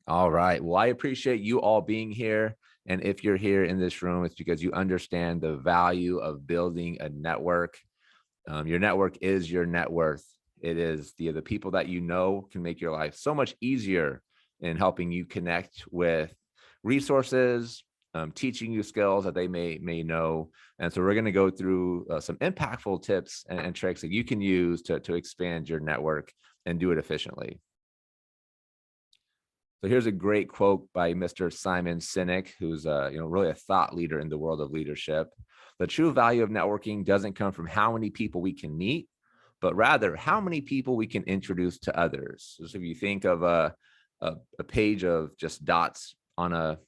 All right. Well, I appreciate you all being here. And if you're here in this room, it's because you understand the value of building a network. Your network is your net worth. It is the people that you know can make your life so much easier in helping you connect with resources, teaching you skills that they may know. And so we're going to go through some impactful tips and tricks that you can use to expand your network and do it efficiently. So here's a great quote by Mr. Simon Sinek, who's really a thought leader in the world of leadership. The true value of networking doesn't come from how many people we can meet, but rather how many people we can introduce to others. So if you think of a page of just dots on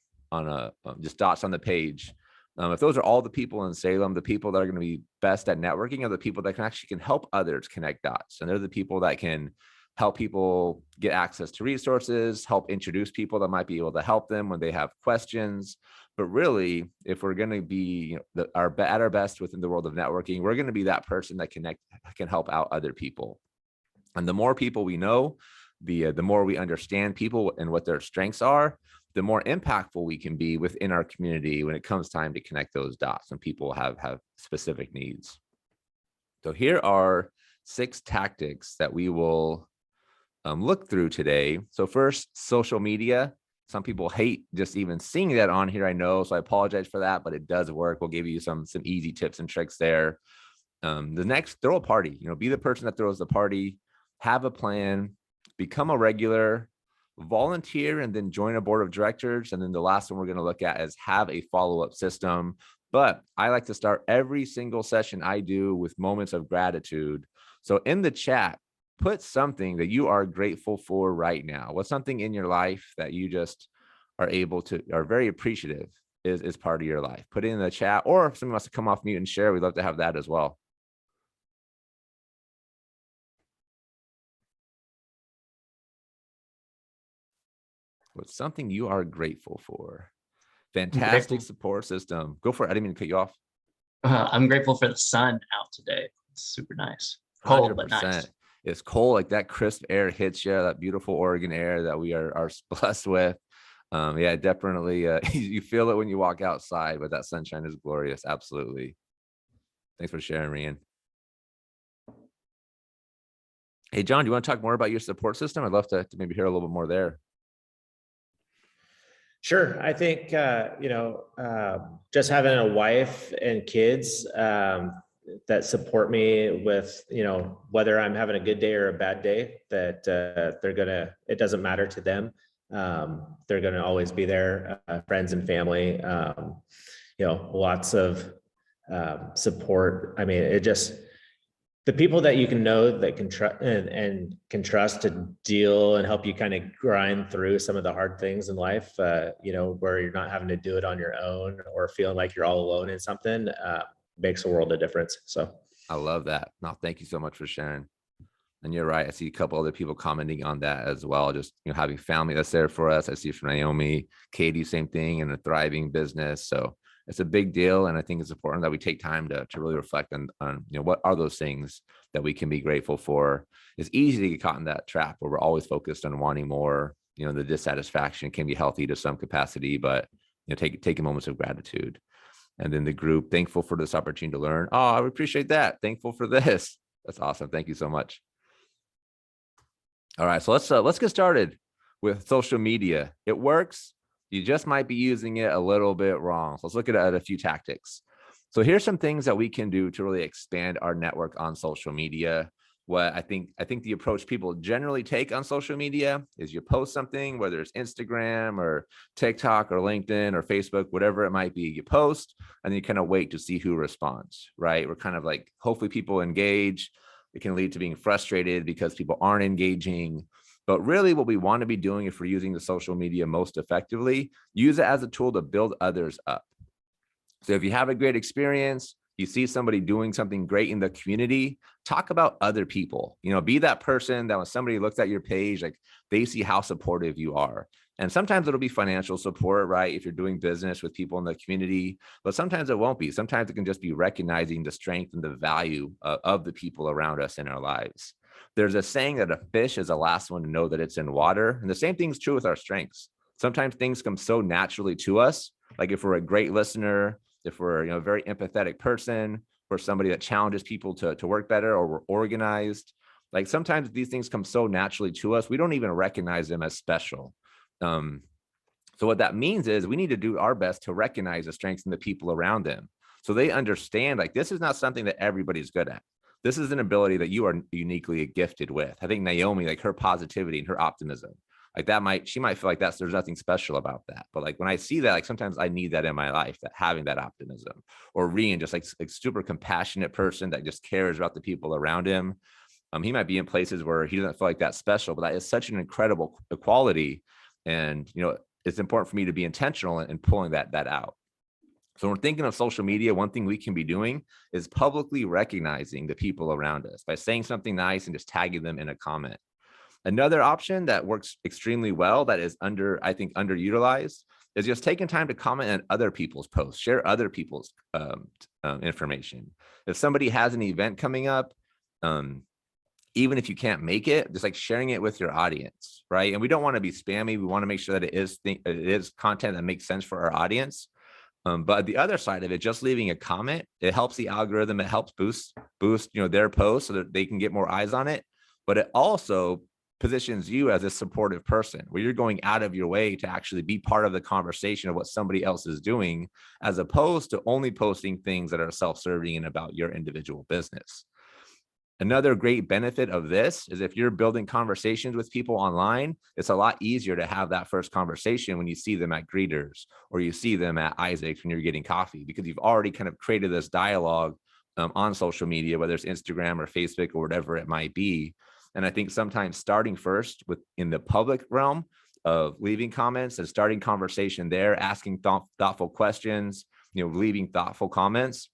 just dots on the page, if those are all the people in Salem, the people that are going to be best at networking are the people that can help others connect dots, and they're the people that can help people get access to resources, help introduce people that might be able to help them when they have questions. But really, if we're going to be at our best within the world of networking, we're going to be that person that can help out other people. And the more people we know, the more we understand people and what their strengths are, the more impactful we can be within our community when it comes time to connect those dots when people have specific needs. So here are 6 tactics that we will look through today. So first, social media. Some people hate just even seeing that on here, I know, so I apologize for that, but it does work. We'll give you some easy tips and tricks there. The next, throw a party. Be the person that throws the party, have a plan, become a regular, volunteer, and then join a board of directors. And then the last one we're going to look at is have a follow-up system. But I like to start every single session I do with moments of gratitude. So in the chat, put something that you are grateful for right now. What's something in your life that you just are very appreciative is part of your life? Put it in the chat, or if someone wants to come off mute and share, we'd love to have that as well. What's something you are grateful for? Fantastic support system. Go for it. I didn't mean to cut you off. I'm grateful for the sun out today. It's super nice. Cold, 100%. But nice. It's cold, like that crisp air hits you, that beautiful Oregon air that we are blessed with. Yeah, definitely. You feel it when you walk outside, but that sunshine is glorious. Absolutely. Thanks for sharing, Rian. Hey, John, do you want to talk more about your support system? I'd love to maybe hear a little bit more there. Sure. I think, just having a wife and kids that support me with, whether I'm having a good day or a bad day, that it doesn't matter to them. They're going to always be there, friends and family, lots of support. I mean, the people that you can know that can trust and can trust to deal and help you kind of grind through some of the hard things in life, where you're not having to do it on your own or feeling like you're all alone in something, makes a world of difference. So I love that. No, thank you so much for sharing. And you're right. I see a couple other people commenting on that as well. Just, having family that's there for us. I see from Naomi, Katie, same thing, and a thriving business. So it's a big deal. And I think it's important that we take time to really reflect on what are those things that we can be grateful for. It's easy to get caught in that trap where we're always focused on wanting more. The dissatisfaction can be healthy to some capacity, but taking moments of gratitude. And then the group, thankful for this opportunity to learn. Oh, I appreciate that. Thankful for this. That's awesome. Thank you so much. All right, so let's get started with social media. It works. You just might be using it a little bit wrong. So let's look at a few tactics. So here's some things that we can do to really expand our network on social media. What I think the approach people generally take on social media is you post something, whether it's Instagram or TikTok or LinkedIn or Facebook, whatever it might be, you post and then you kind of wait to see who responds, right? We're kind of like, hopefully people engage. It can lead to being frustrated because people aren't engaging. But really what we want to be doing, if we're using the social media most effectively, use it as a tool to build others up. So if you have a great experience, you see somebody doing something great in the community, talk about other people. Be that person that when somebody looks at your page, like they see how supportive you are. And sometimes it'll be financial support, right? If you're doing business with people in the community, but sometimes it won't be. Sometimes it can just be recognizing the strength and the value of the people around us in our lives. There's a saying that a fish is the last one to know that it's in water. And the same thing's true with our strengths. Sometimes things come so naturally to us. Like if we're a great listener, if we're, a very empathetic person, we're somebody that challenges people to work better, or we're organized. Like sometimes these things come so naturally to us, we don't even recognize them as special. So what that means is we need to do our best to recognize the strengths in the people around them. So they understand like this is not something that everybody's good at. This is an ability that you are uniquely gifted with. I think Naomi, like her positivity and her optimism, like she might feel like there's nothing special about that. But like when I see that, like sometimes I need that in my life, that having that optimism. Or Rian, just like super compassionate person that just cares about the people around him. He might be in places where he doesn't feel like that special, but that is such an incredible quality. And, it's important for me to be intentional in pulling that out. So when we're thinking of social media, one thing we can be doing is publicly recognizing the people around us by saying something nice and just tagging them in a comment. Another option that works extremely well that is underutilized is just taking time to comment on other people's posts, share other people's information. If somebody has an event coming up, even if you can't make it, just like sharing it with your audience, right? And we don't want to be spammy. We want to make sure that it is content that makes sense for our audience. But the other side of it, just leaving a comment, it helps the algorithm. It helps boost, their post so that they can get more eyes on it. But it also positions you as a supportive person where you're going out of your way to actually be part of the conversation of what somebody else is doing, as opposed to only posting things that are self-serving and about your individual business. Another great benefit of this is if you're building conversations with people online, it's a lot easier to have that first conversation when you see them at Greeters or you see them at Isaac's when you're getting coffee, because you've already kind of created this dialogue on social media, whether it's Instagram or Facebook or whatever it might be. And I think sometimes starting first in the public realm of leaving comments and starting conversation there, asking thoughtful questions, leaving thoughtful comments.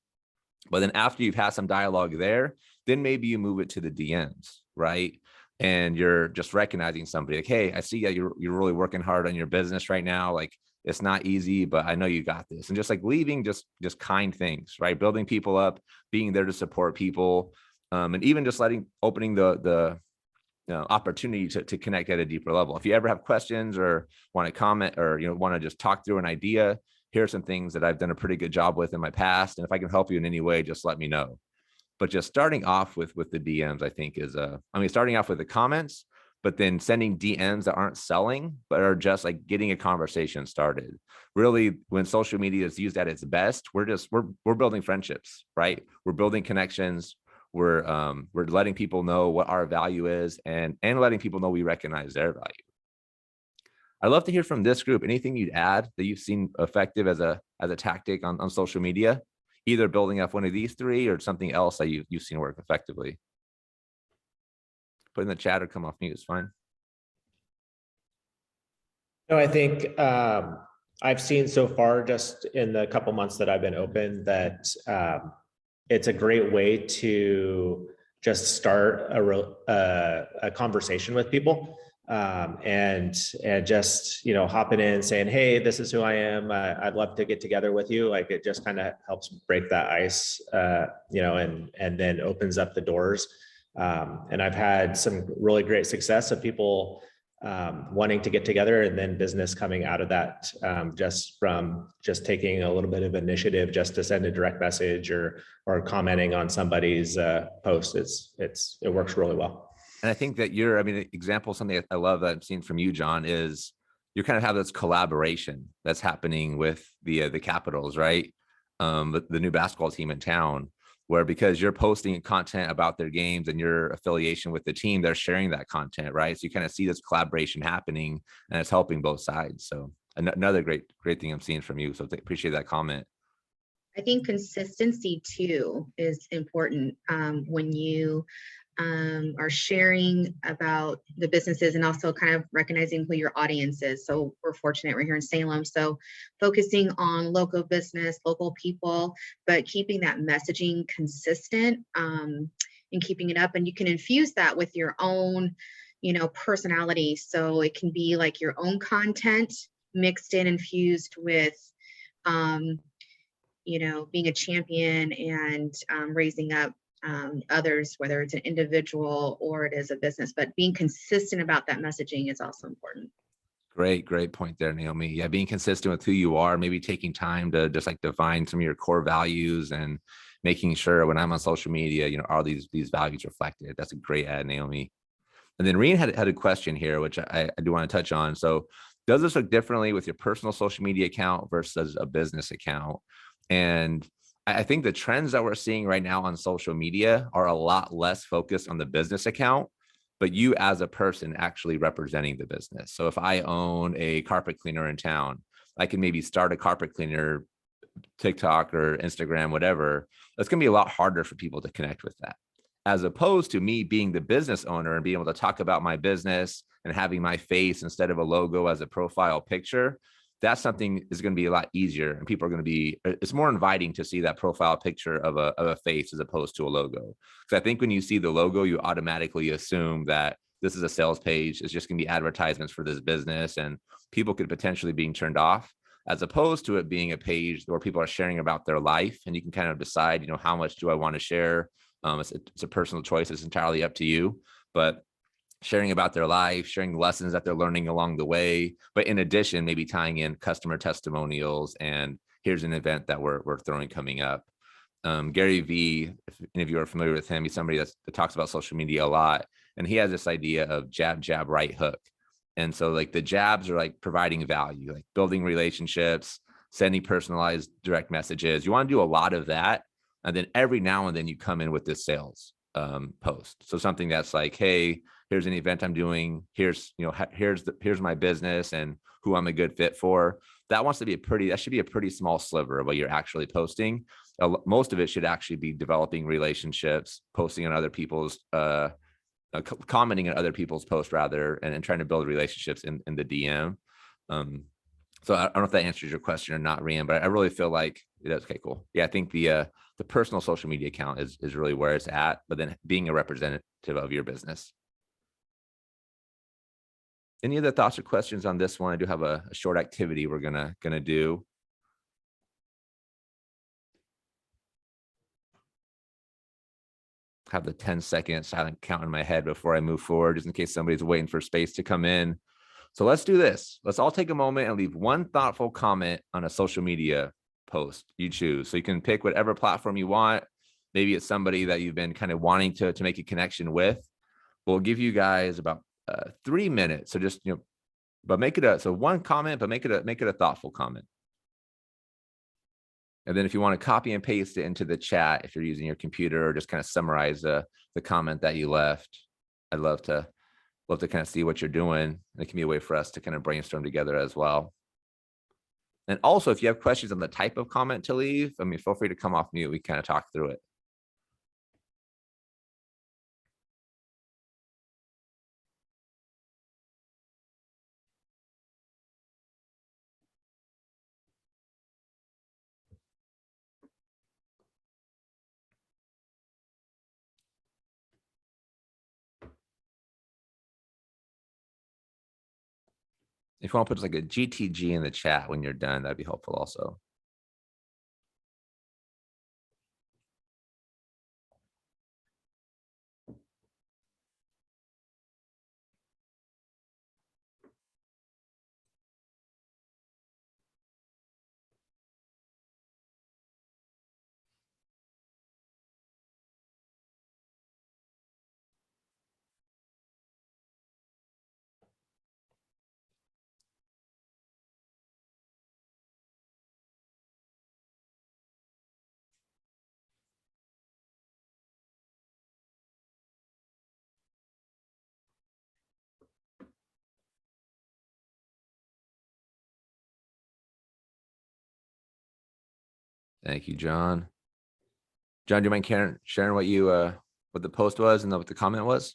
But then after you've had some dialogue there, then maybe you move it to the DMs, right? And you're just recognizing somebody like, hey, I see that you're really working hard on your business right now. Like it's not easy, but I know you got this. And just like leaving just kind things, right? Building people up, being there to support people, and even just opening the opportunity to connect at a deeper level. If you ever have questions or want to comment or want to just talk through an idea, here are some things that I've done a pretty good job with in my past. And if I can help you in any way, just let me know. But just starting off with the DMs, I think is starting off with the comments, but then sending DMs that aren't selling, but are just like getting a conversation started. Really, when social media is used at its best, we're building friendships, right? We're building connections. We're letting people know what our value is and letting people know we recognize their value. I'd love to hear from this group. Anything you'd add that you've seen effective as a tactic on social media, either building up one of these three or something else that you've seen work effectively? Put in the chat or come off mute is fine. No, I think I've seen so far just in the couple months that I've been open that it's a great way to just start a conversation with people. And just, hopping in saying, hey, this is who I am. I'd love to get together with you. Like it just kind of helps break that ice, and then opens up the doors. And I've had some really great success of people wanting to get together, and then business coming out of that, just from taking a little bit of initiative just to send a direct message or commenting on somebody's post. It works really well. And I think that example, something I love that I've seen from you, John, is you kind of have this collaboration that's happening with the Capitals, right? The new basketball team in town, where because you're posting content about their games and your affiliation with the team, they're sharing that content, right? So you kind of see this collaboration happening and it's helping both sides. So another great thing I'm seeing from you. So I appreciate that comment. I think consistency too is important when you are sharing about the businesses and also kind of recognizing who your audience is. So we're fortunate we're here in Salem. So focusing on local business, local people, but keeping that messaging consistent and keeping it up. And you can infuse that with your own, personality. So it can be like your own content mixed in, infused with, being a champion and raising up others, whether it's an individual or it is a business, but being consistent about that messaging is also important. Great point there, Naomi. Yeah, being consistent with who you are, maybe taking time to just like define some of your core values and making sure when I'm on social media, are these values reflected? That's a great ad, Naomi. And then Reen had a question here, which I do want to touch on. So does this look differently with your personal social media account versus a business account? And I think the trends that we're seeing right now on social media are a lot less focused on the business account, but you as a person actually representing the business. So if I own a carpet cleaner in town, I can maybe start a carpet cleaner TikTok or Instagram, whatever. That's going to be a lot harder for people to connect with that, as opposed to me being the business owner and being able to talk about my business and having my face instead of a logo as a profile picture. That's something is going to be a lot easier, and people are going to be, it's more inviting to see that profile picture of a face as opposed to a logo. Because I think when you see the logo, you automatically assume that this is a sales page. It's just going to be advertisements for this business, and people could potentially being turned off, as opposed to it being a page where people are sharing about their life, and you can kind of decide, how much do I want to share? It's a personal choice. It's entirely up to you, but sharing about their life, sharing lessons that they're learning along the way. But in addition, maybe tying in customer testimonials and here's an event that we're throwing coming up. Gary Vee, if any of you are familiar with him, he's somebody that talks about social media a lot. And he has this idea of jab, jab, right hook. And so like the jabs are like providing value, like building relationships, sending personalized direct messages. You want to do a lot of that. And then every now and then you come in with this sales post. So something that's like, hey, here's an event I'm doing. Here's my business and who I'm a good fit for. That should be a pretty small sliver of what you're actually posting. Most of it should actually be developing relationships, posting on other people's, commenting on other people's posts rather, and trying to build relationships in the DM. So I don't know if that answers your question or not, Rian, but I really feel like it does. Okay, cool. Yeah, I think the personal social media account is really where it's at, but then being a representative of your business. Any other thoughts or questions on this one? I do have a short activity we're gonna do. Have the 10-second silent count in my head before I move forward, just in case somebody's waiting for space to come in. So let's do this. Let's all take a moment and leave one thoughtful comment on a social media post you choose. So you can pick whatever platform you want. Maybe it's somebody that you've been kind of wanting to make a connection with. We'll give you guys about 3 minutes. So just, but make it one comment, but make it a thoughtful comment. And then if you want to copy and paste it into the chat, if you're using your computer, or just kind of summarize the comment that you left, I'd love to kind of see what you're doing. It can be a way for us to kind of brainstorm together as well. And also, if you have questions on the type of comment to leave, feel free to come off mute. We kind of talk through it. If you want to put like a GTG in the chat when you're done, that'd be helpful also. Thank you, John. John, do you mind sharing what the post was and what the comment was?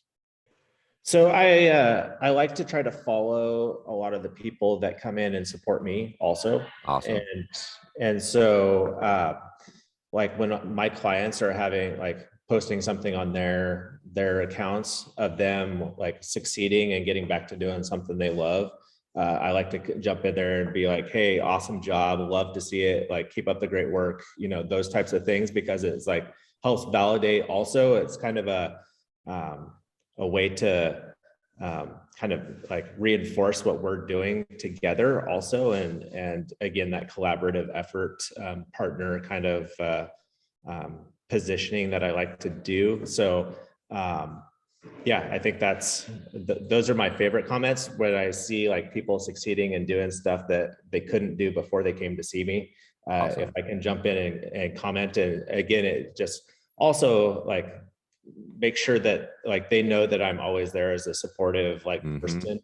So I like to try to follow a lot of the people that come in and support me also. Awesome. And so like when my clients are having posting something on their accounts of them like succeeding and getting back to doing something they love, I like to jump in there and be like, hey, awesome job, love to see it, like keep up the great work, those types of things, because it's like helps validate also. It's kind of a way to kind of like reinforce what we're doing together also. And again, that collaborative effort, partner kind of positioning that I like to do. So yeah, I think those are my favorite comments when I see like people succeeding and doing stuff that they couldn't do before they came to see me. Awesome. If I can jump in and comment, and again, it just also like make sure that like they know that I'm always there as a supportive like person,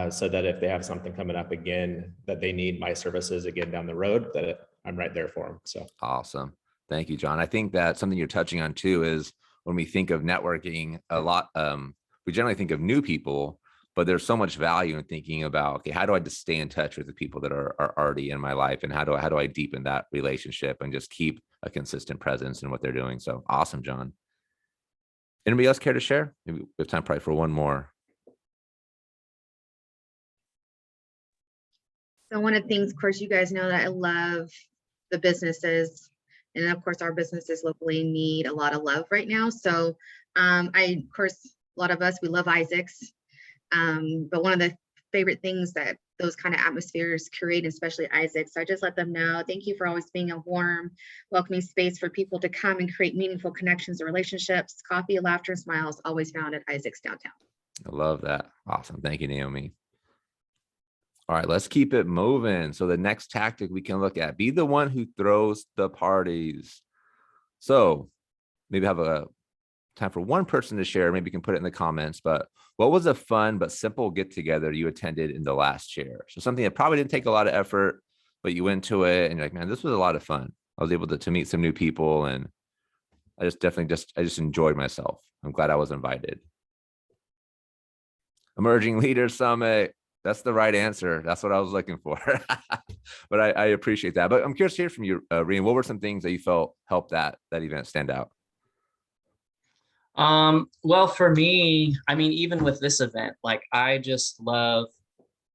so that if they have something coming up again, that they need my services again down the road, that I'm right there for them. So awesome. Thank you, John. I think that something you're touching on too is when we think of networking a lot, we generally think of new people, but there's so much value in thinking about, okay, how do I just stay in touch with the people that are already in my life, and how do I deepen that relationship and just keep a consistent presence in what they're doing? So awesome, John. Anybody else care to share? Maybe we have time probably for one more. So one of the things, of course, you guys know that I love the businesses, and of course our businesses locally need a lot of love right now. So of course, a lot of us, we love Isaac's, but one of the favorite things that those kind of atmospheres create, especially Isaac's. So I just let them know, thank you for always being a warm, welcoming space for people to come and create meaningful connections and relationships. Coffee, laughter, and smiles always found at Isaac's downtown. I love that. Awesome. Thank you, Naomi. All right, let's keep it moving. So the next tactic we can look at, be the one who throws the parties. So maybe have a time for one person to share. Maybe you can put it in the comments, but what was a fun but simple get together you attended in the last year? So something that probably didn't take a lot of effort, but you went to it and you're like, man, this was a lot of fun. I was able to meet some new people, and I just enjoyed myself. I'm glad I was invited. Emerging Leaders Summit. That's the right answer. That's what I was looking for. But I appreciate that. But I'm curious to hear from you, Rian. What were some things that you felt helped that event stand out? Well, for me, I mean, even with this event, like I just love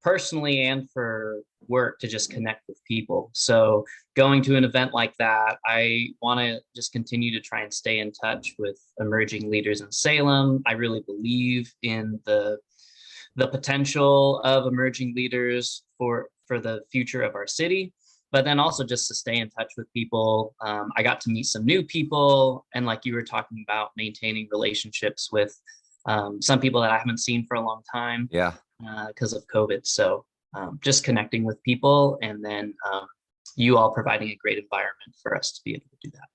personally and for work to just connect with people. So going to an event like that, I want to just continue to try and stay in touch with emerging leaders in Salem. I really believe in the potential of emerging leaders for the future of our city, but then also just to stay in touch with people. I got to meet some new people, and like you were talking about, maintaining relationships with some people that I haven't seen for a long time. Yeah, because of COVID. So just connecting with people, and then you all providing a great environment for us to be able to do that.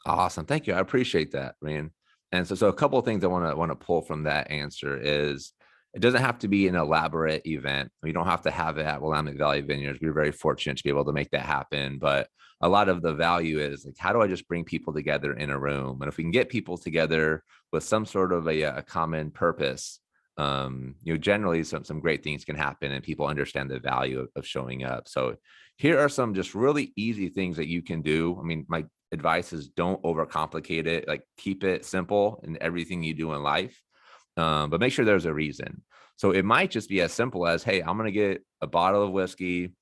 awesome. Thank you. I appreciate that, Rian. And so a couple of things I want to pull from that answer is, it doesn't have to be an elaborate event. You don't have to have it at Willamette Valley Vineyards. We're very fortunate to be able to make that happen. But a lot of the value is like, how do I just bring people together in a room? And if we can get people together with some sort of a common purpose, generally some great things can happen, and people understand the value of showing up. So here are some just really easy things that you can do. I mean, my advice is don't overcomplicate it. Like, keep it simple in everything you do in life. But make sure there's a reason. So it might just be as simple as, hey, I'm going to get a bottle of whiskey,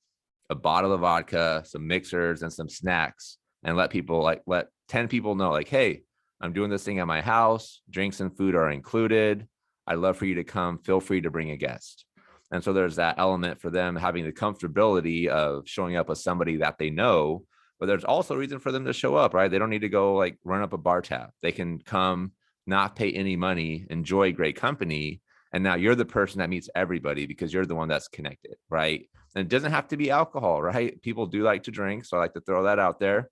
a bottle of vodka, some mixers, and some snacks, and let 10 people know, like, hey, I'm doing this thing at my house. Drinks and food are included. I'd love for you to come. Feel free to bring a guest. And so there's that element for them having the comfortability of showing up with somebody that they know, but there's also a reason for them to show up, right? They don't need to go like run up a bar tab. They can come, not pay any money, enjoy great company. And now you're the person that meets everybody because you're the one that's connected, right? And it doesn't have to be alcohol, right? People do like to drink, so I like to throw that out there.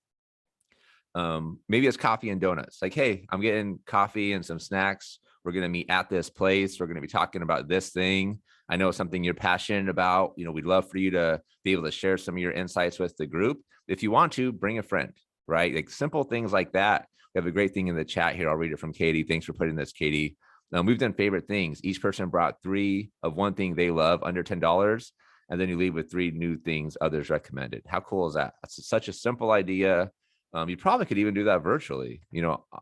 Maybe it's coffee and donuts. Like, hey, I'm getting coffee and some snacks. We're going to meet at this place. We're going to be talking about this thing. I know something you're passionate about. We'd love for you to be able to share some of your insights with the group. If you want to, bring a friend, right? Like simple things like that. We have a great thing in the chat here. I'll read it from Katie. Thanks for putting this, Katie. We've done favorite things. Each person brought 3 of one thing they love under $10. And then you leave with 3 new things others recommended. How cool is that? That's such a simple idea. You probably could even do that virtually,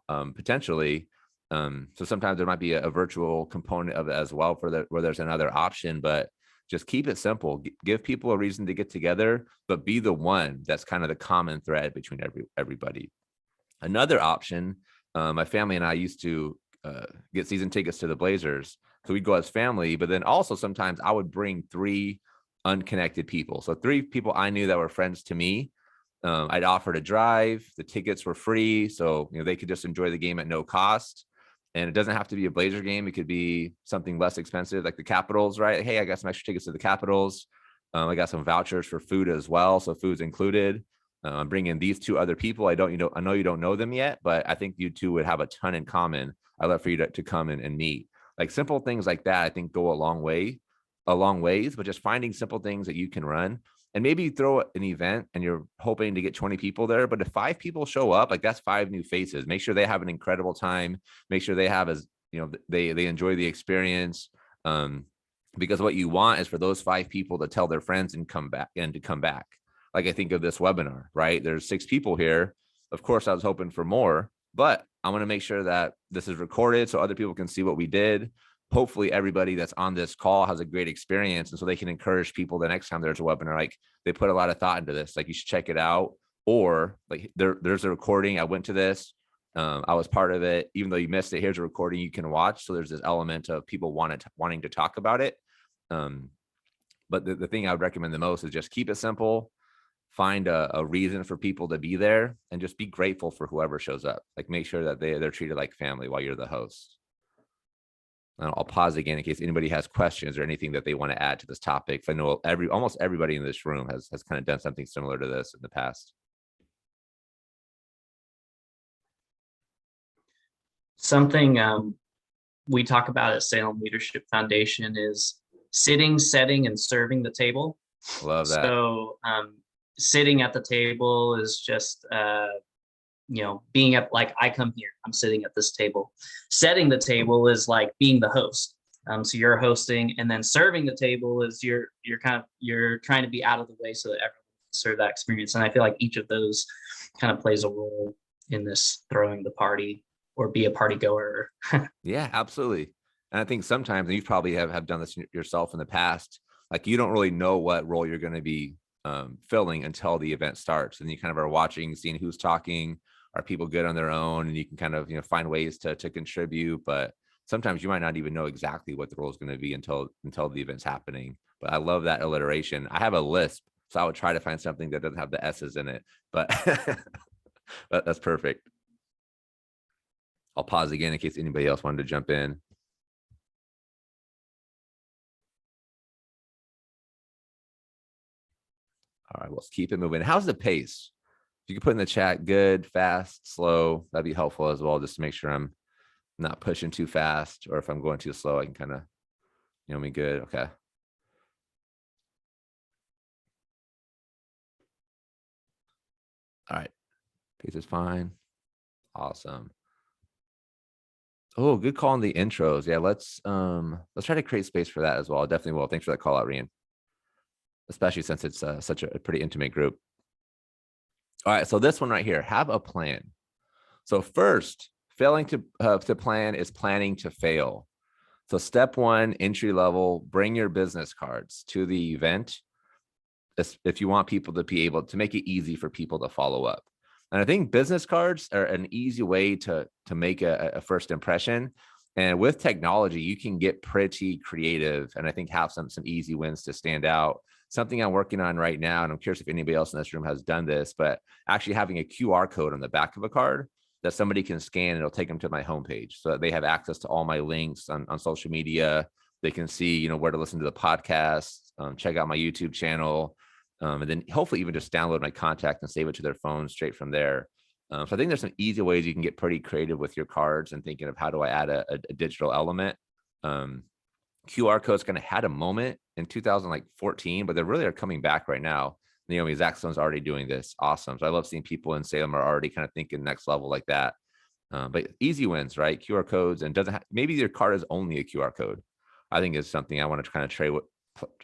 potentially. So sometimes there might be a virtual component of it as well where there's another option, but just keep it simple. Give people a reason to get together, but be the one that's kind of the common thread between everybody. Another option My family and I used to get season tickets to the Blazers. So we'd go as family, but then also sometimes I would bring 3 unconnected people. So 3 people I knew that were friends to me. I'd offer to drive. The tickets were free, so they could just enjoy the game at no cost. And it doesn't have to be a Blazer game. It could be something less expensive, like the Capitals, right? Hey, I got some extra tickets to the Capitals. I got some vouchers for food as well, so food's included. I'm bringing these 2 other people. I know you don't know them yet, but I think you 2 would have a ton in common. I'd love for you to come and meet. Like simple things like that, I think go a long ways. But just finding simple things that you can run, and maybe throw an event and you're hoping to get 20 people there. But if 5 people show up, like that's 5 new faces. Make sure they have an incredible time. Make sure they have they enjoy the experience. Because what you want is for those 5 people to tell their friends and come back. Like I think of this webinar, right? There's 6 people here. Of course, I was hoping for more, but I want to make sure that this is recorded so other people can see what we did. Hopefully everybody that's on this call has a great experience. And so they can encourage people the next time there's a webinar, like they put a lot of thought into this, like you should check it out. Or like there's a recording. I went to this. I was part of it. Even though you missed it, here's a recording you can watch. So there's this element of people wanting to talk about it. But the thing I would recommend the most is just keep it simple. Find a reason for people to be there, and just be grateful for whoever shows up. Like make sure that they're treated like family while you're the host. And I'll pause again in case anybody has questions or anything that they want to add to this topic. I know almost everybody in this room has kind of done something similar to this in the past. Something we talk about at Salem Leadership Foundation is sitting, setting, and serving the table. Love that. So sitting at the table is just being at, like, I come here, I'm sitting at this table. Setting the table is like being the host. So you're hosting, and then serving the table is you're trying to be out of the way so that everyone can serve that experience. And I feel like each of those kind of plays a role in this throwing the party or be a party goer. Yeah, absolutely. And I think sometimes, and you probably have done this yourself in the past, like you don't really know what role you're going to be filling until the event starts. And you kind of are watching, seeing who's talking. Are people good on their own? And you can kind of, find ways to contribute. But sometimes you might not even know exactly what the role is going to be until the event's happening. But I love that alliteration. I have a lisp, so I would try to find something that doesn't have the S's in it. But that's perfect. I'll pause again in case anybody else wanted to jump in. All right, let's keep it moving. How's the pace? If you could put in the chat, good, fast, slow, that'd be helpful as well, just to make sure I'm not pushing too fast, or if I'm going too slow, I can kind of, be good. Okay. All right, pace is fine. Awesome. Oh, good call on the intros. Yeah, let's try to create space for that as well. Definitely will. Thanks for that call out, Rian. Especially since it's such a pretty intimate group. All right, so this one right here, have a plan. So first, failing to plan is planning to fail. So step 1, entry level, bring your business cards to the event if you want people to be able to make it easy for people to follow up. And I think business cards are an easy way to make a first impression. And with technology, you can get pretty creative, and I think have some easy wins to stand out. Something I'm working on right now, and I'm curious if anybody else in this room has done this, but actually having a QR code on the back of a card that somebody can scan, and it'll take them to my homepage, so that they have access to all my links on social media. They can see, where to listen to the podcast, check out my YouTube channel, and then hopefully even just download my contact and save it to their phone straight from there. So I think there's some easy ways you can get pretty creative with your cards and thinking of how do I add a digital element. QR codes kind of had a moment in 2014, but they really are coming back right now. Naomi Zaxstone's already doing this. Awesome. So I love seeing people in Salem are already kind of thinking next level like that. But easy wins, right? QR codes, and maybe your card is only a QR code. I think is something I want to kind of trade with.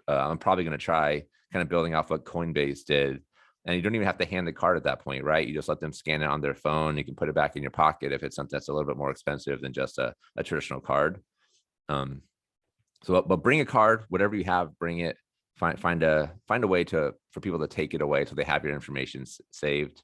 I'm probably going to try kind of building off what Coinbase did. And you don't even have to hand the card at that point, right? You just let them scan it on their phone. You can put it back in your pocket if it's something that's a little bit more expensive than just a traditional card. But bring a card, whatever you have, bring it. Find a way for people to take it away so they have your information saved.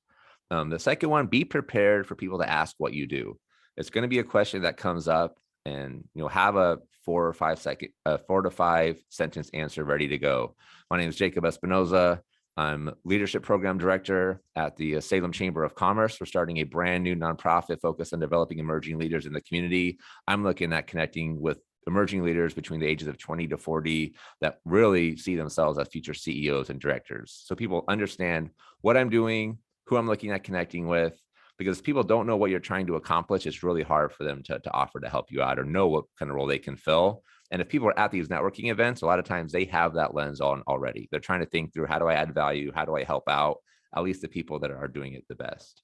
The second one, be prepared for people to ask what you do. It's going to be a question that comes up, and have a 4 to 5 sentence answer ready to go. My name is Jacob Espinoza. I'm leadership program director at the Salem Chamber of Commerce. We're starting a brand new nonprofit focused on developing emerging leaders in the community. I'm looking at connecting with emerging leaders between the ages of 20 to 40 that really see themselves as future CEOs and directors. So people understand what I'm doing, who I'm looking at connecting with, because people don't know what you're trying to accomplish. It's really hard for them to offer to help you out or know what kind of role they can fill. And if people are at these networking events, a lot of times they have that lens on already. They're trying to think through, how do I add value? How do I help out at least the people that are doing it the best?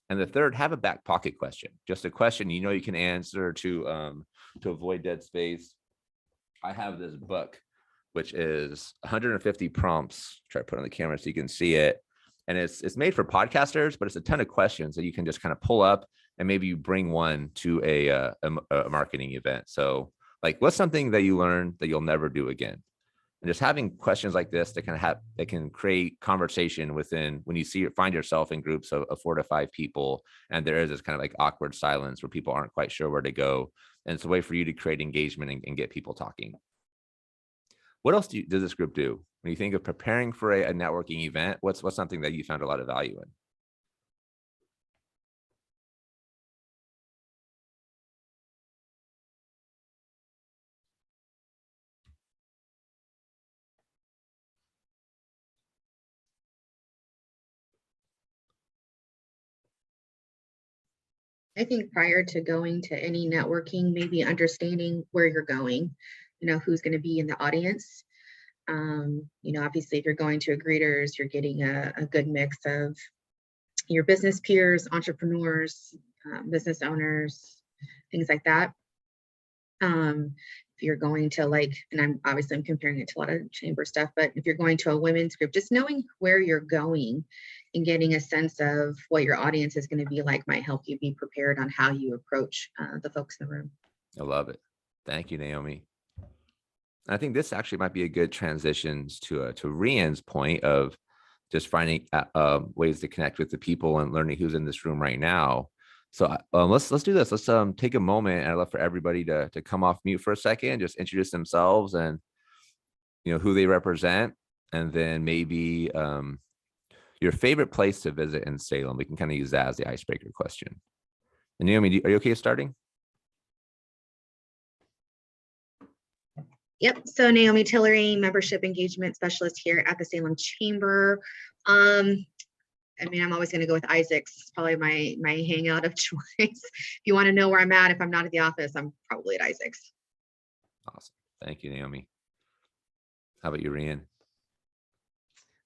And the third, have a back pocket question, just a question you can answer to avoid dead space. I have this book, which is 150 prompts. Try to put on the camera so you can see it. And it's made for podcasters, but it's a ton of questions that you can just kind of pull up, and maybe you bring one to a marketing event. So like, what's something that you learned that you'll never do again? And just having questions like this that can create conversation within, when you find yourself in groups of 4 to 5 people, and there is this kind of like awkward silence where people aren't quite sure where to go. And it's a way for you to create engagement and get people talking. What else does this group do? When you think of preparing for a networking event, what's something that you found a lot of value in? I think prior to going to any networking, maybe understanding where you're going, who's going to be in the audience. Obviously, if you're going to a greeters, you're getting a good mix of your business peers, entrepreneurs, business owners, things like that. If you're going to and I'm comparing it to a lot of chamber stuff, but if you're going to a women's group, just knowing where you're going and getting a sense of what your audience is going to be like might help you be prepared on how you approach the folks in the room. I love it. Thank you, Naomi. I think this actually might be a good transition to Rian's point of just finding ways to connect with the people and learning who's in this room right now. So let's do this. Let's take a moment, and I'd love for everybody to come off mute for a second, just introduce themselves and who they represent, and then maybe your favorite place to visit in Salem. We can kind of use that as the icebreaker question. And Naomi, are you okay starting? Yep. So Naomi Tillery, membership engagement specialist here at the Salem Chamber. I'm always going to go with Isaac's. It's probably my hangout of choice. If you want to know where I'm at, if I'm not at the office, I'm probably at Isaac's. Awesome. Thank you, Naomi. How about you, Rian?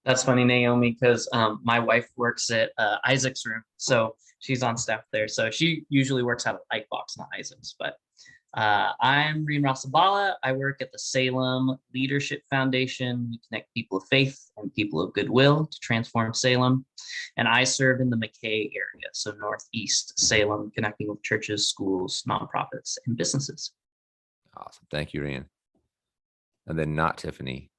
That's funny, Naomi, because my wife works at Isaac's room, so she's on staff there. So she usually works out of Icebox, not Isaac's. But I'm Rian Rasabala. I work at the Salem Leadership Foundation. We connect people of faith and people of goodwill to transform Salem. And I serve in the McKay area, so Northeast Salem, connecting with churches, schools, nonprofits, and businesses. Awesome. Thank you, Rian. And then not Tiffany.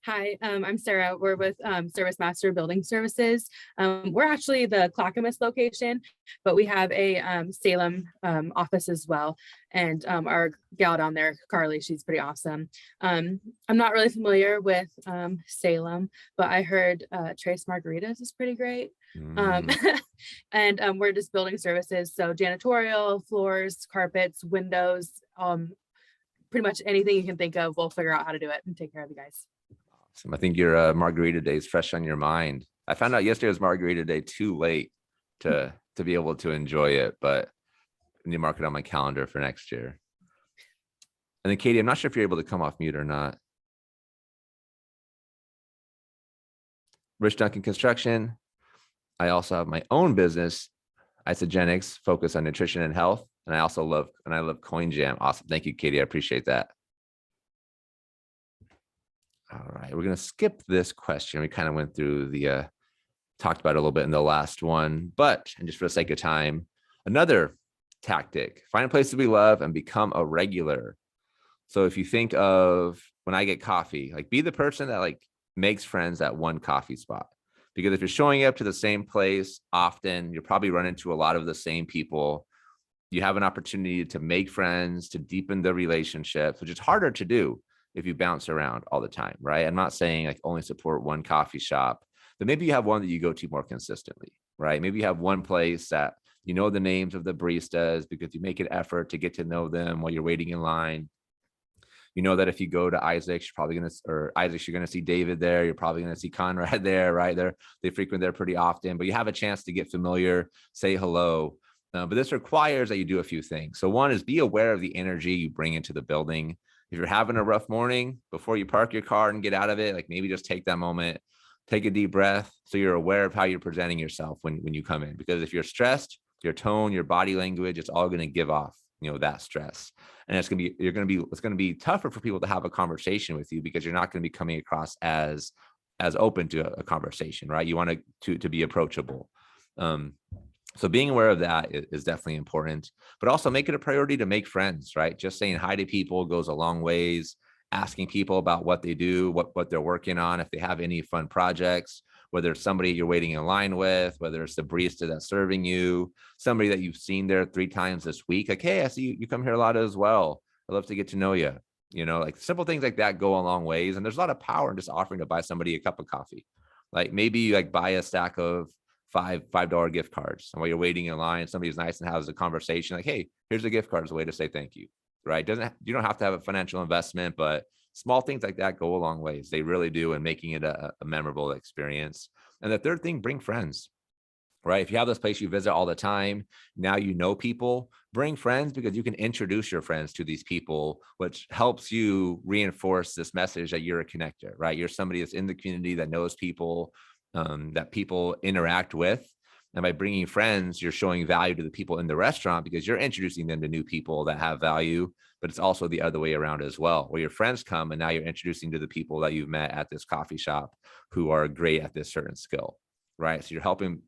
Hi, I'm Sarah. We're with Service Master Building Services. We're actually the Clackamas location, but we have a Salem office as well. And our gal down there, Carly, she's pretty awesome. I'm not really familiar with Salem, but I heard Trace Margaritas is pretty great. And we're just building services. So janitorial, floors, carpets, windows, pretty much anything you can think of, we'll figure out how to do it and take care of you guys. Awesome. I think your margarita day is fresh on your mind. I found out yesterday was margarita day too late to be able to enjoy it, but I need to mark it on my calendar for next year. And then Katie, I'm not sure if you're able to come off mute or not. Rich Duncan Construction. I also have my own business, Isogenics, focused on nutrition and health. And I also love CoinJam. Awesome. Thank you, Katie. I appreciate that. All right. We're going to skip this question. We kind of went through talked about it a little bit in the last one, but, and just for the sake of time, another tactic, find a place that we love and become a regular. So if you think of when I get coffee, be the person that makes friends at one coffee spot. Because if you're showing up to the same place often, you're probably running into a lot of the same people. You have an opportunity to make friends, to deepen the relationships, which is harder to do if you bounce around all the time, right? I'm not saying like only support one coffee shop, but maybe you have one that you go to more consistently, right? Maybe you have one place that you know the names of the baristas because you make an effort to get to know them while you're waiting in line. You know that if you go to Isaac's, you're probably going to, or Isaac's, you're going to see David there. You're probably going to see Conrad there, right? They frequent there pretty often, but you have a chance to get familiar, say hello. But this requires that you do a few things. So one is be aware of the energy you bring into the building. If you're having a rough morning, before you park your car and get out of it, like maybe just take that moment, take a deep breath, so you're aware of how you're presenting yourself when you come in. Because if you're stressed, your tone, your body language, it's all going to give off, that stress. And it's going to be tougher for people to have a conversation with you because you're not going to be coming across as open to a conversation, right? You want to be approachable. So being aware of that is definitely important, but also make it a priority to make friends, right? Just saying hi to people goes a long ways. Asking people about what they do, what they're working on, if they have any fun projects, whether it's somebody you're waiting in line with, whether it's the barista that's serving you, somebody that you've seen there 3 times this week. Like, hey, I see you come here a lot as well. I'd love to get to know you. Like simple things like that go a long ways. And there's a lot of power in just offering to buy somebody a cup of coffee. Like maybe you buy a stack of $5 gift cards. And while you're waiting in line, somebody's nice and has a conversation like, hey, here's a gift card as a way to say thank you. Right? You don't have to have a financial investment, but small things like that go a long ways. They really do, and making it a memorable experience. And the third thing, bring friends, right? If you have this place you visit all the time, now you know people, bring friends because you can introduce your friends to these people, which helps you reinforce this message that you're a connector, right? You're somebody that's in the community that knows people, that people interact with. And by bringing friends, you're showing value to the people in the restaurant because you're introducing them to new people that have value, but it's also the other way around as well, where your friends come and now you're introducing to the people that you've met at this coffee shop who are great at this certain skill, right? So you're helping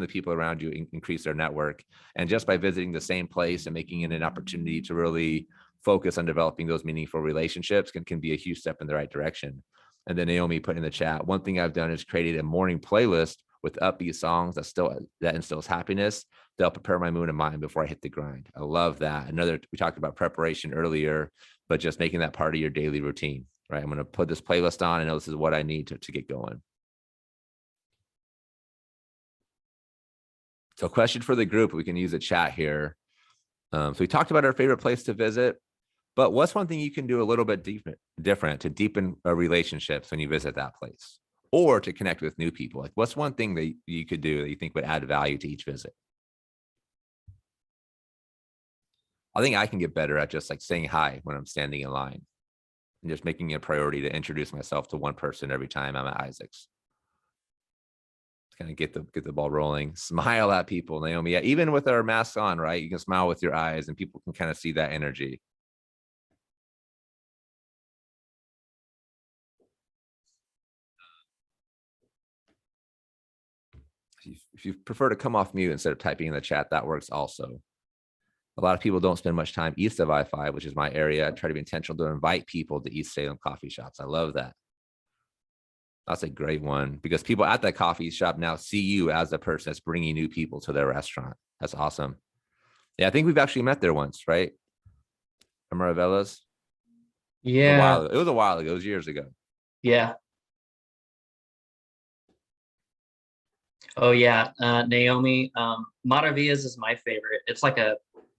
the people around you increase their network. And just by visiting the same place and making it an opportunity to really focus on developing those meaningful relationships can be a huge step in the right direction. And then Naomi put in the chat, one thing I've done is created a morning playlist with upbeat songs that instills happiness. They'll prepare my mood and mind before I hit the grind. I love that. We talked about preparation earlier, but just making that part of your daily routine, right? I'm going to put this playlist on. I know this is what I need to get going. So question for the group, we can use a chat here. So we talked about our favorite place to visit, but what's one thing you can do a little bit different to deepen relationships when you visit that place? Or to connect with new people? Like what's one thing that you could do that you think would add value to each visit? I think I can get better at just saying hi when I'm standing in line and just making it a priority to introduce myself to one person every time I'm at Isaac's. Kind of get the ball rolling, smile at people, Naomi. Yeah, even with our masks on, right? You can smile with your eyes and people can kind of see that energy. If you prefer to come off mute instead of typing in the chat, that works also. A lot of people don't spend much time east of I-5, which is my area. I try to be intentional to invite people to East Salem coffee shops. I love that. That's a great one because people at that coffee shop now see you as the person that's bringing new people to their restaurant. That's awesome. Yeah, I think we've actually met there once, right? Maravellas? Yeah. It was a while ago. It was years ago. Yeah. Oh yeah, Naomi. Maravillas is my favorite. It's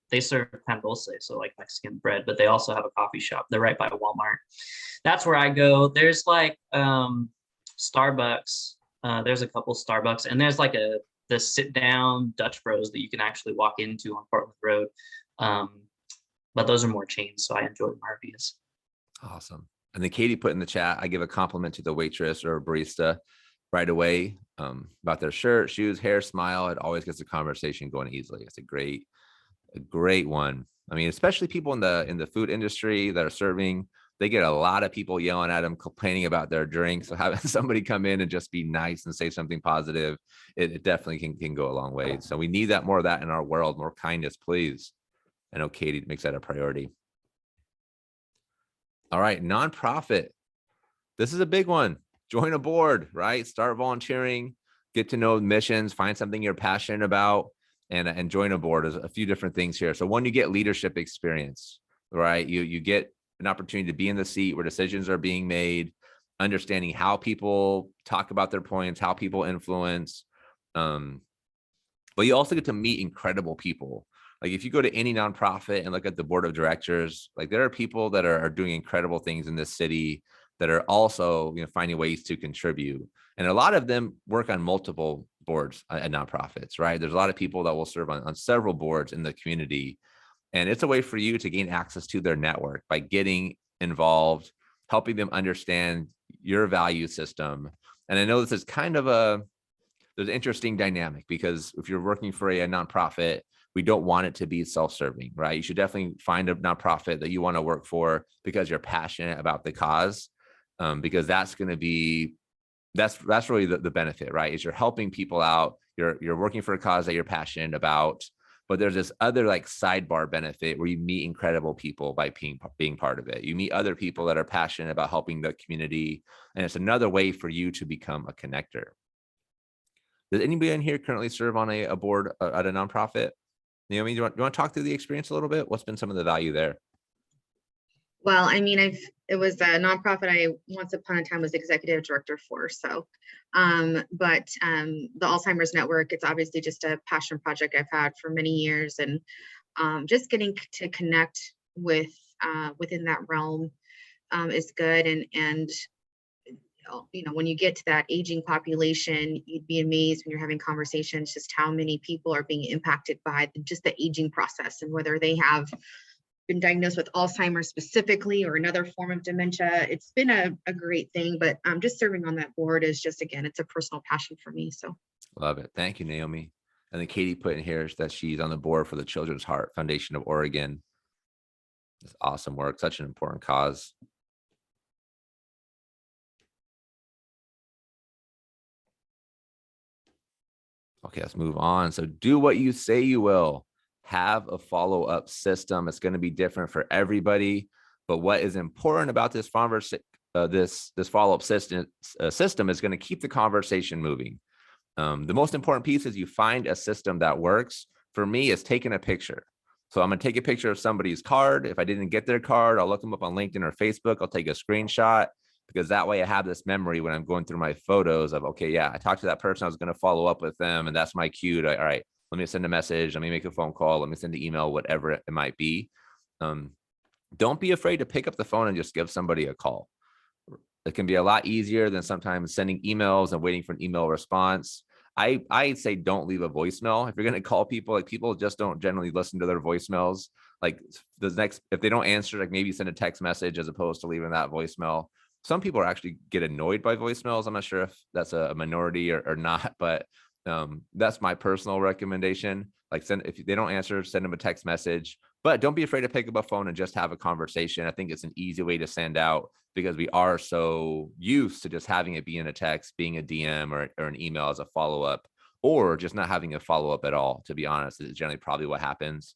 they serve pan dulce, so like Mexican bread, but they also have a coffee shop. They're right by Walmart. That's where I go. There's Starbucks. There's a couple Starbucks, and there's the sit down Dutch Bros that you can actually walk into on Portland Road. But those are more chains, so I enjoy Maravillas. Awesome. And then Katie put in the chat, I give a compliment to the waitress or barista right away about their shirt, shoes, hair, smile. It always gets the conversation going easily. It's a great one. I mean, especially people in the food industry that are serving, they get a lot of people yelling at them, complaining about their drinks. So having somebody come in and just be nice and say something positive, it definitely can go a long way. So we need more of that in our world, more kindness, please. I know Katie makes that a priority. All right, nonprofit. This is a big one. Join a board, right? Start volunteering. get to know missions, find something you're passionate about, and join a board. There's a few different things here. So one, you get leadership experience, right? You get an opportunity to be in the seat where decisions are being made, understanding how people talk about their points, how people influence. But you also get to meet incredible people. Like if you go to any nonprofit and look at the board of directors, like there are people that are doing incredible things in this city that are also, finding ways to contribute. And a lot of them work on multiple boards at nonprofits, right? There's a lot of people that will serve on several boards in the community. And it's a way for you to gain access to their network by getting involved, helping them understand your value system. And I know this is kind of there's an interesting dynamic, because if you're working for a nonprofit, we don't want it to be self-serving, right? You should definitely find a nonprofit that you want to work for because you're passionate about the cause, because that's going to be, that's really the benefit, right? Is you're helping people out, you're working for a cause that you're passionate about, but there's this other like sidebar benefit where you meet incredible people by being part of it. You meet other people that are passionate about helping the community, and it's another way for you to become a connector. Does anybody in here currently serve on a board at a nonprofit? Naomi, do you want to talk through the experience a little bit? What's been some of the value there? Well, I mean, it was a nonprofit I once upon a time was executive director for. So, but the Alzheimer's Network, it's obviously just a passion project I've had for many years, and just getting to connect with within that realm is good. And when you get to that aging population, you'd be amazed when you're having conversations just how many people are being impacted by just the aging process, and whether they have been diagnosed with Alzheimer's specifically or another form of dementia. It's been a great thing, but just serving on that board is just, again, it's a personal passion for me. So Love it. Thank you, Naomi. And then Katie put in here that she's on the board for the Children's Heart Foundation of Oregon. It's awesome work, such an important cause. Okay, let's move on. So do what you say you will. Have a follow-up system. It's going to be different for everybody. But what is important about this this follow-up system is going to keep the conversation moving. The most important piece is you find a system that works. For me, is taking a picture. So I'm going to take a picture of somebody's card. If I didn't get their card, I'll look them up on LinkedIn or Facebook. I'll take a screenshot, because that way I have this memory when I'm going through my photos of, okay, yeah, I talked to that person. I was going to follow up with them, and that's my cue to, all right, let me send a message. Let me make a phone call. Let me send an email, whatever it might be. Don't be afraid to pick up the phone and just give somebody a call. It can be a lot easier than sometimes sending emails and waiting for an email response. I'd say don't leave a voicemail. If you're going to call people, like, people just don't generally listen to their voicemails. Like, if they don't answer, like, maybe send a text message as opposed to leaving that voicemail. Some people actually get annoyed by voicemails. I'm not sure if that's a minority or not, but that's my personal recommendation. Like, if they don't answer, send them a text message, but don't be afraid to pick up a phone and just have a conversation. I think it's an easy way to send out, because we are so used to just having it be in a text, being a DM or an email as a follow-up, or just not having a follow-up at all. To be honest, is generally probably what happens.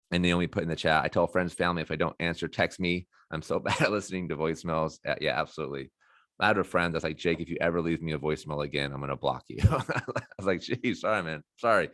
And Naomi put in the chat, I tell friends, family, if I don't answer, text me. I'm so bad at listening to voicemails. Yeah, absolutely. I had a friend that's like, Jake, if you ever leave me a voicemail again, I'm going to block you. I was like, geez, sorry, man. Sorry.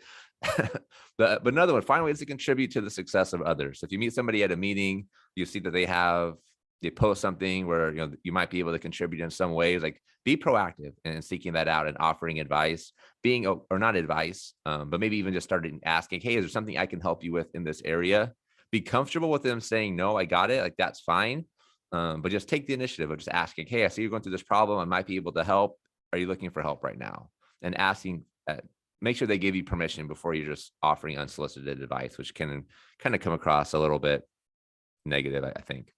But another one, find ways to contribute to the success of others. If you meet somebody at a meeting, you see that they post something where you might be able to contribute in some ways, like, be proactive in seeking that out and offering advice, or not advice, but maybe even just starting asking, hey, is there something I can help you with in this area? Be comfortable with them saying, no, I got it. Like, that's fine. But just take the initiative of just asking, hey, I see you're going through this problem. I might be able to help. Are you looking for help right now? And asking, make sure they give you permission before you're just offering unsolicited advice, which can kind of come across a little bit negative, I think.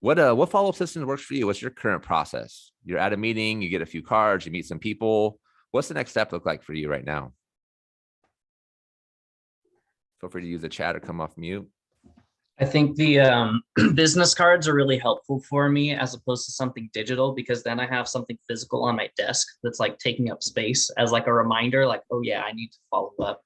What follow-up system works for you? What's your current process? You're at a meeting, you get a few cards, you meet some people. What's the next step look like for you right now? Feel free to use the chat or come off mute. I think the business cards are really helpful for me, as opposed to something digital, because then I have something physical on my desk that's like taking up space as like a reminder, like, oh yeah, I need to follow up.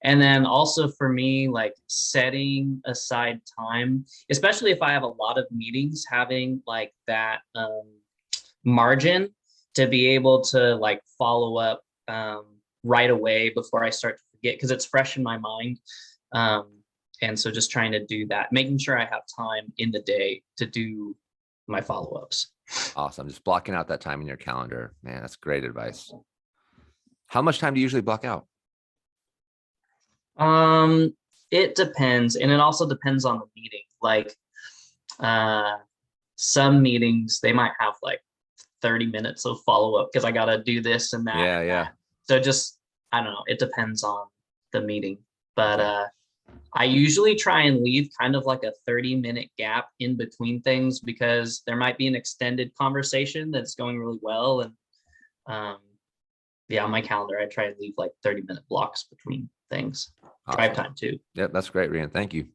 And then also for me, like, setting aside time, especially if I have a lot of meetings, having like that margin to be able to like follow up right away before I start to forget, because it's fresh in my mind. And so just trying to do that, making sure I have time in the day to do my follow-ups. Awesome. Just blocking out that time in your calendar. Man, that's great advice. How much time do you usually block out? It depends. And it also depends on the meeting. Like some meetings, they might have like 30 minutes of follow-up because I got to do this and that. Yeah, and yeah. that. So just, I don't know, it depends on the meeting. But I usually try and leave kind of like a 30-minute gap in between things, because there might be an extended conversation that's going really well. And yeah, on my calendar, I try and leave like 30-minute blocks between things. Drive Awesome. time too. Yep, that's great, Rian. Thank you.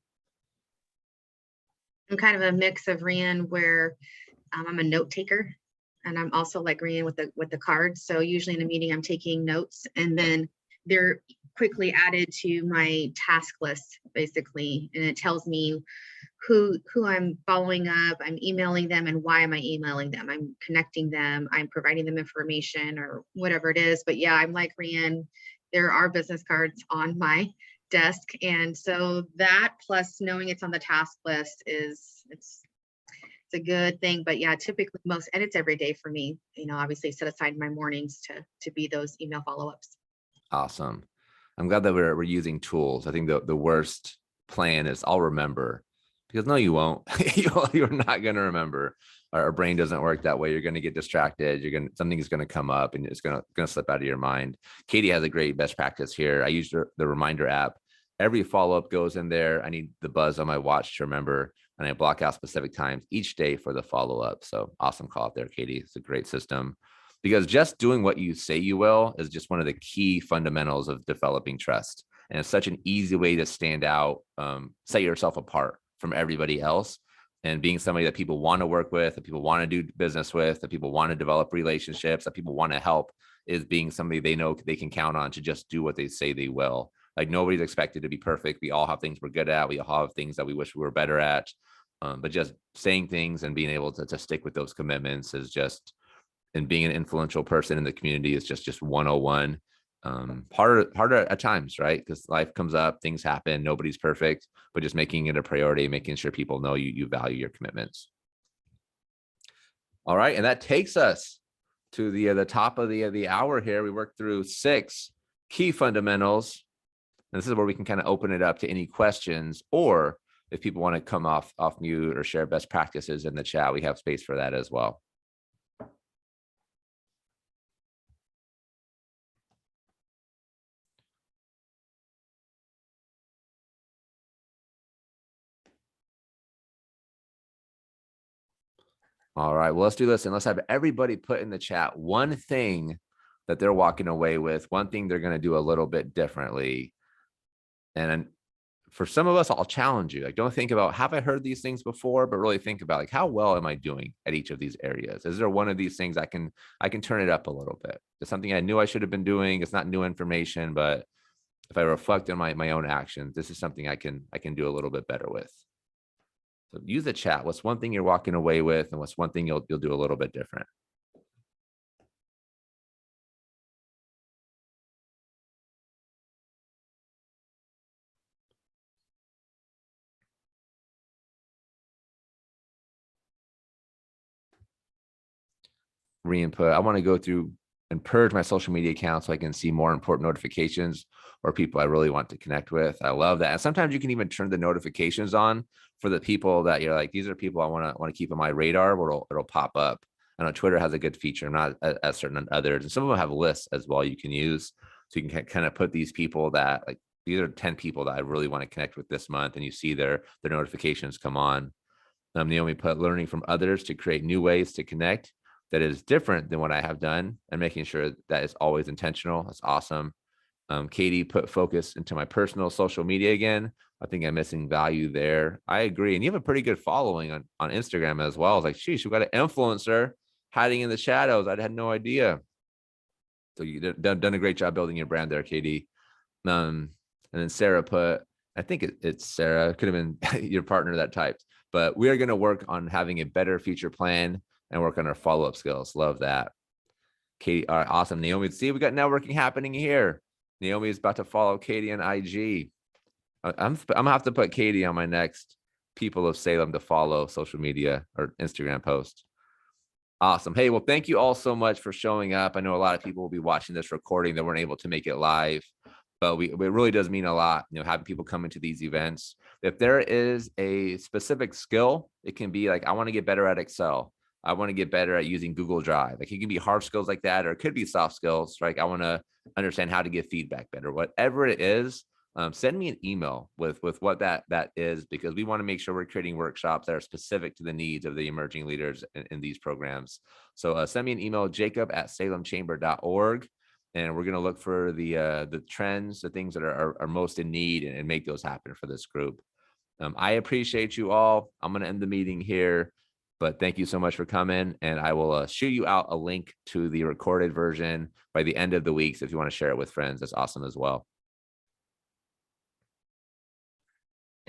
I'm kind of a mix of Rian where I'm a note taker, and I'm also like Rian with the cards. So usually in a meeting, I'm taking notes, and then they're quickly added to my task list, basically, and it tells me who I'm following up, I'm emailing them, and why am I emailing them? I'm connecting them, I'm providing them information or whatever it is. But yeah, I'm like Rian, there are business cards on my desk, and so that plus knowing it's on the task list it's a good thing. But yeah, typically and it's every day for me, obviously set aside my mornings to be those email follow-ups. Awesome. I'm glad that we're using tools. I think the worst plan is I'll remember, because no, you won't. You're not going to remember. Our brain doesn't work that way. You're going to get distracted. Something's going to come up and it's going to slip out of your mind. Katie has a great best practice here. I use the reminder app. Every follow-up goes in there. I need the buzz on my watch to remember, and I block out specific times each day for the follow-up. So awesome call out there, Katie. It's a great system, because just doing what you say you will is just one of the key fundamentals of developing trust. And it's such an easy way to stand out, set yourself apart from everybody else, and being somebody that people want to work with, that people want to do business with, that people want to develop relationships, that people want to help, is being somebody they know they can count on to just do what they say they will. Like, nobody's expected to be perfect. We all have things we're good at. We all have things that we wish we were better at. But just saying things and being able to stick with those commitments is just, and being an influential person in the community is just 101. Harder at times, right? Because life comes up, things happen, nobody's perfect, but just making it a priority, making sure people know you value your commitments. All right, and that takes us to the top of the hour here. We worked through 6 key fundamentals, and this is where we can kind of open it up to any questions, or if people want to come off mute or share best practices in the chat, we have space for that as well. All right, well, let's do this, and let's have everybody put in the chat one thing that they're walking away with, one thing they're going to do a little bit differently. And for some of us, I'll challenge you. Like, don't think about, have I heard these things before, but really think about, like, how well am I doing at each of these areas? Is there one of these things I can turn it up a little bit? It's something I knew I should have been doing. It's not new information, but if I reflect on my own actions, this is something I can do a little bit better with. So use the chat. What's one thing you're walking away with, and what's one thing you'll do a little bit different? Re-input. I want to go through and purge my social media account so I can see more important notifications or people I really want to connect with. I love that. And sometimes you can even turn the notifications on for the people that you're like, these are people I want to keep on my radar, where it'll pop up. I know Twitter has a good feature. I'm not as certain on others. And some of them have lists as well you can use. So you can kind of put these people that, like, these are 10 people that I really want to connect with this month. And you see their notifications come on. Naomi put learning from others to create new ways to connect that is different than what I have done, and making sure that is always intentional. That's awesome. Katie put focus into my personal social media again. I think I'm missing value there. I agree. And you have a pretty good following on Instagram as well. It's like, sheesh, we've got an influencer hiding in the shadows. I had no idea. So you've done a great job building your brand there, Katie. And then Sarah put, I think it's Sarah, could have been your partner that typed, but we are going to work on having a better future plan and work on our follow-up skills. Love that. Katie, all right, awesome. Naomi, see, we got networking happening here. Naomi is about to follow Katie on IG. I'm gonna have to put Katie on my next people of Salem to follow social media or Instagram post. Awesome. Hey, well, thank you all so much for showing up. I know a lot of people will be watching this recording that weren't able to make it live, but it really does mean a lot, having people come into these events. If there is a specific skill, it can be like, I want to get better at Excel. I want to get better at using Google Drive. Like, it can be hard skills like that, or it could be soft skills. Like, I want to understand how to give feedback better. Whatever it is, send me an email with what that is, because we want to make sure we're creating workshops that are specific to the needs of the emerging leaders in these programs. So send me an email, jacob@salemchamber.org, and we're going to look for the trends, the things that are most in need, and make those happen for this group. I appreciate you all. I'm going to end the meeting here, but thank you so much for coming, and I will shoot you out a link to the recorded version by the end of the week. So if you want to share it with friends, that's awesome as well.